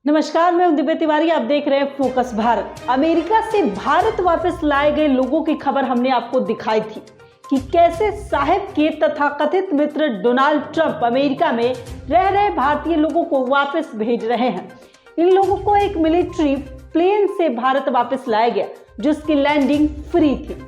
नमस्कार, मैं हूं दिव्या तिवारी। आप देख रहे हैं फोकस भारत। अमेरिका से भारत वापस लाए गए लोगों की खबर हमने आपको दिखाई थी कि कैसे साहेब के तथाकथित मित्र डोनाल्ड ट्रंप अमेरिका में रह रहे भारतीय लोगों को वापस भेज रहे हैं। इन लोगों को एक मिलिट्री प्लेन से भारत वापस लाया गया जिसकी लैंडिंग फ्री थी।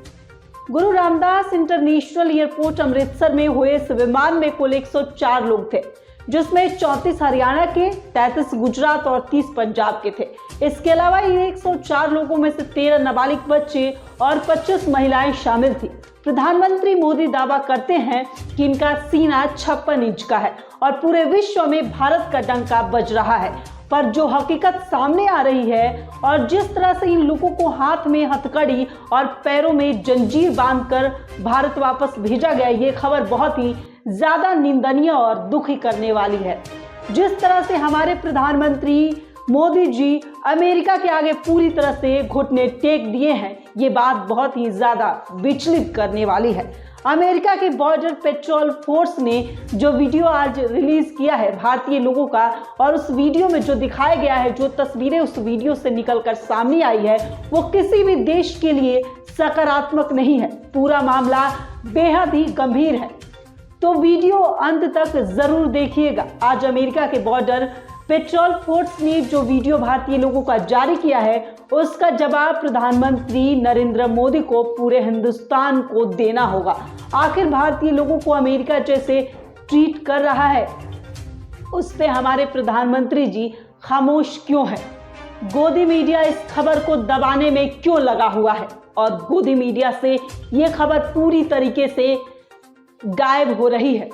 गुरु रामदास इंटरनेशनल एयरपोर्ट अमृतसर में हुए इस विमान में कुल 104 लोग थे, जिसमें 34 हरियाणा के, 33 गुजरात और 30 पंजाब के थे। इसके अलावा इन 104 लोगों में से 13 नाबालिग बच्चे और 25 महिलाएं शामिल थी। प्रधानमंत्री मोदी दावा करते हैं कि इनका सीना 56 इंच का है और पूरे विश्व में भारत का डंका बज रहा है। पर जो हकीकत सामने आ रही है और जिस तरह से इन लोगों को हाथ में हथकड़ी और पैरों में जंजीर बांधकर भारत वापस भेजा गया, ये खबर बहुत ही ज्यादा निंदनीय और दुखी करने वाली है। जिस तरह से हमारे प्रधानमंत्री मोदी जी अमेरिका के आगे पूरी तरह से घुटने टेक दिए हैं, ये बात बहुत ही ज्यादा विचलित करने वाली है। अमेरिका के बॉर्डर पेट्रोल फोर्स ने जो वीडियो आज रिलीज किया है भारतीय लोगों का, और उस वीडियो में जो दिखाया गया है, जो तस्वीरें उस वीडियो से निकलकर सामने आई है, वो किसी भी देश के लिए सकारात्मक नहीं है। पूरा मामला बेहद ही गंभीर है, तो वीडियो अंत तक जरूर देखिएगा। आज अमेरिका के बॉर्डर पेट्रोल फोर्स ने जो वीडियो भारतीय लोगों का जारी किया है, उसका जवाब प्रधानमंत्री नरेंद्र मोदी को, पूरे हिंदुस्तान को देना होगा। आखिर भारतीय लोगों को अमेरिका जैसे ट्रीट कर रहा है, उस पे हमारे प्रधानमंत्री जी खामोश क्यों है? गोदी मीडिया इस खबर को दबाने में क्यों लगा हुआ है और गोदी मीडिया से ये खबर पूरी तरीके से गायब हो रही है?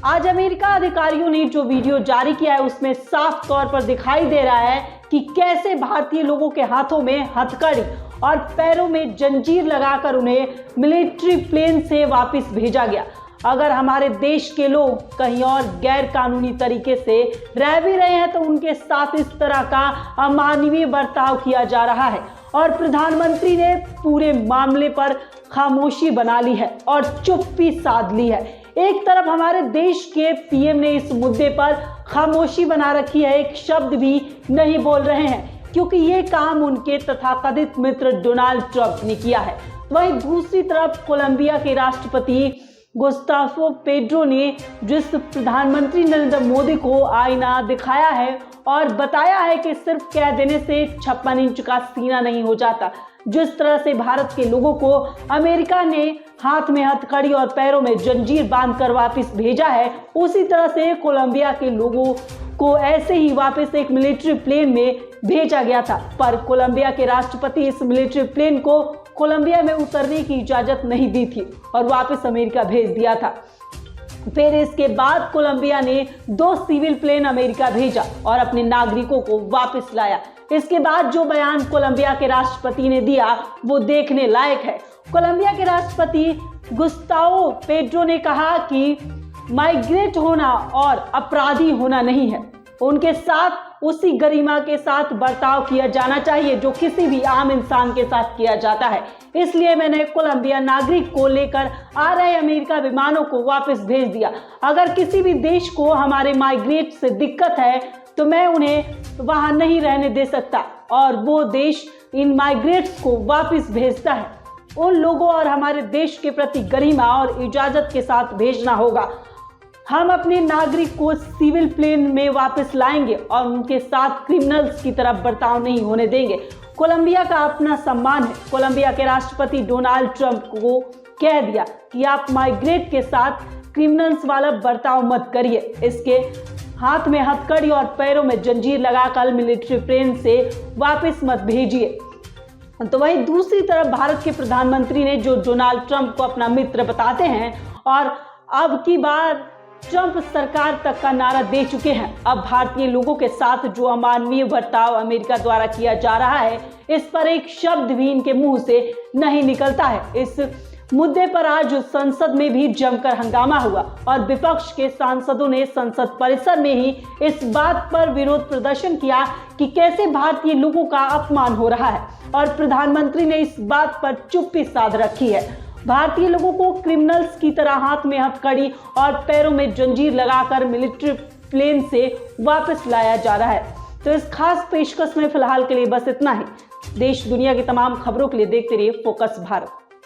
आज अमेरिका अधिकारियों ने जो वीडियो जारी किया है, उसमें साफ तौर पर दिखाई दे रहा है कि कैसे भारतीय लोगों के हाथों में हथकड़ी और पैरों में जंजीर लगाकर उन्हें मिलिट्री प्लेन से वापस भेजा गया। अगर हमारे देश के लोग कहीं और गैर कानूनी तरीके से रह भी रहे हैं तो उनके साथ इस तरह का अमानवीय बर्ताव किया जा रहा है और प्रधानमंत्री ने पूरे मामले पर खामोशी बना ली है और चुप्पी साध ली है। एक तरफ हमारे देश के पीएम ने इस मुद्दे पर खामोशी बना रखी है, एक शब्द भी नहीं बोल रहे हैं, क्योंकि ये काम उनके तथाकथित मित्र डोनाल्ड ट्रंप ने किया है। वहीं दूसरी तरफ कोलंबिया के राष्ट्रपति गुस्तावो पेड्रो ने जिस प्रधानमंत्री नरेंद्र मोदी को आईना दिखाया है और बताया है कि सिर्फ कह देने से 56 इंच का सीना नहीं हो जाता। जिस तरह से भारत के लोगों को अमेरिका ने हाथ में हथकड़ी और पैरों में जंजीर बांधकर वापस भेजा है, उसी तरह से कोलंबिया के लोगों को ऐसे ही वापस एक मिलिट्री प्लेन में भेजा गया था। पर कोलंबिया के राष्ट्रपति इस मिलिट्री प्लेन को कोलंबिया में उतरने की इजाजत नहीं दी थी और वापस अमेरिका भेज दिया था। फिर इसके बाद कोलंबिया ने 2 सिविल प्लेन अमेरिका भेजा और अपने नागरिकों को वापस लाया। इसके बाद जो बयान कोलंबिया के राष्ट्रपति ने दिया वो देखने लायक है। कोलंबिया के राष्ट्रपति गुस्तावो पेड्रो ने कहा कि माइग्रेट होना और अपराधी होना नहीं है, उनके साथ उसी गरिमा के साथ बर्ताव किया जाना चाहिए जो किसी भी आम इंसान के साथ किया जाता है। इसलिए मैंने कोलंबिया नागरिक को लेकर आ रहे अमेरिका विमानों को वापस भेज दिया। अगर किसी भी देश को हमारे माइग्रेट से दिक्कत है तो मैं उन्हें वहां नहीं रहने दे सकता और वो देश इन माइग्रेट्स को वापस भेजता है। उन लोगों और हमारे देश के प्रति गरिमा और इजाजत के साथ भेजना होगा। हम अपने नागरिक को सिविल प्लेन में वापस लाएंगे और उनके साथ क्रिमिनल्स की तरफ बर्ताव नहीं होने देंगे। कोलंबिया का अपना सम्मान है। कोलंबिया के राष्ट्रपति डोनाल्ड ट्रंप को कह दिया कि आप माइग्रेट के साथ क्रिमिनल्स वाला बर्ताव मत करिए, इसके हाथ में हथकड़ी और पैरों में जंजीर लगाकर मिलिट्री प्लेन से वापस मत भेजिए। तो वहीं दूसरी तरफ भारत के प्रधानमंत्री ने जो डोनाल्ड ट्रंप को अपना मित्र बताते हैं और अब की बार ट्रंप सरकार तक का नारा दे चुके हैं। अब भारतीय लोगों के साथ जो अमानवीय बर्ताव अमेरिका द्वारा किया जा रहा है, इस पर एक शब्द भी इनके मुंह से नहीं निकलता है। इस मुद्दे पर आज संसद में भी जमकर हंगामा हुआ और विपक्ष के सांसदों ने संसद परिसर में ही इस बात पर विरोध प्रदर्शन किया कि कैसे भारतीय लोगों का अपमान हो रहा है और प्रधानमंत्री ने इस बात पर चुप्पी साध रखी है। भारतीय लोगों को क्रिमिनल्स की तरह हाथ में हथकड़ी और पैरों में जंजीर लगाकर मिलिट्री प्लेन से वापस लाया जा रहा है। तो इस खास पेशकश में फिलहाल के लिए बस इतना ही। देश दुनिया की तमाम खबरों के लिए देखते रहिए फोकस भारत।